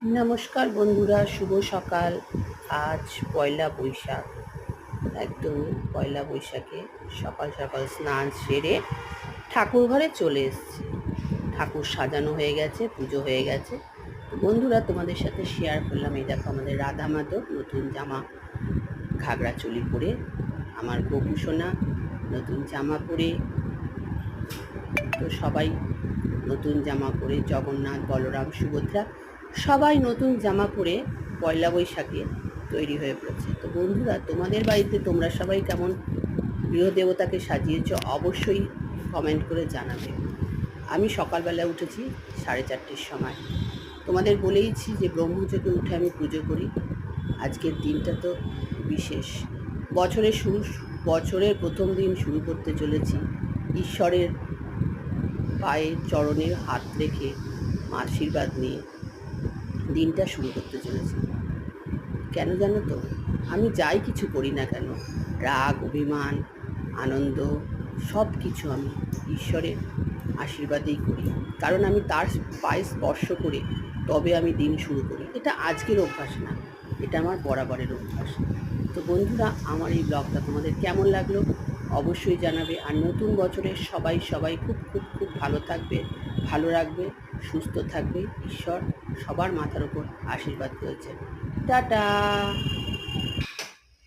নমস্কার বন্ধুরা, শুভ সকাল। আজ পয়লা বৈশাখ। একদম পয়লা বৈশাখে সকাল সকাল স্নান সেরে ঠাকুর ঘরে চলে এসেছি। ঠাকুর সাজানো হয়ে গেছে, পুজো হয়ে গেছে। বন্ধুরা, তোমাদের সাথে শেয়ার করলাম, এই দেখো আমাদের রাধা মাধব নতুন জামা, ঘাগরা চুলি পরে, আমার গপু সোনা নতুন জামা পরে। তো সবাই নতুন জামা পরে, জগন্নাথ, বলরাম, সুভদ্রা সবাই নতুন জামা পরে পয়লা বৈশাখে তৈরি হয়ে পড়েছে। তো বন্ধুরা, তোমাদের বাড়িতে তোমরা সবাই কেমন গৃহদেবতাকে সাজিয়েছ অবশ্যই কমেন্ট করে জানাবে। আমি সকালবেলা উঠেছি 4:30 সময়। তোমাদের বলেইছি যে ব্রহ্মযোগে উঠে আমি পুজো করি। আজকের দিনটা তো বিশেষ। বছরের প্রথম দিন শুরু করতে চলেছি ঈশ্বরের পায়ে চরণে হাত রেখে আশীর্বাদ নিয়ে দিনটা শুরু করতে চলেছি। কেন জানো তো, আমি যাই কিছু করি না কেন, রাগ, অভিমান, আনন্দ সব কিছু আমি ঈশ্বরের আশীর্বাদেই করি। কারণ আমি তার পায়ে স্পর্শ করে তবে আমি দিন শুরু করি। এটা আজকের অভ্যাস না, এটা আমার বরাবরের অভ্যাস। তো বন্ধুরা, আমার এই ব্লগটা তোমাদের কেমন লাগলো অবশ্যই জানাবে। আর নতুন বছরে সবাই সবাই খুব খুব খুব ভালো থাকবে, ভালো রাখবে, সুস্থ থাকবে। ঈশ্বর সবার মাথার উপর আশীর্বাদ করেছে। টাটা।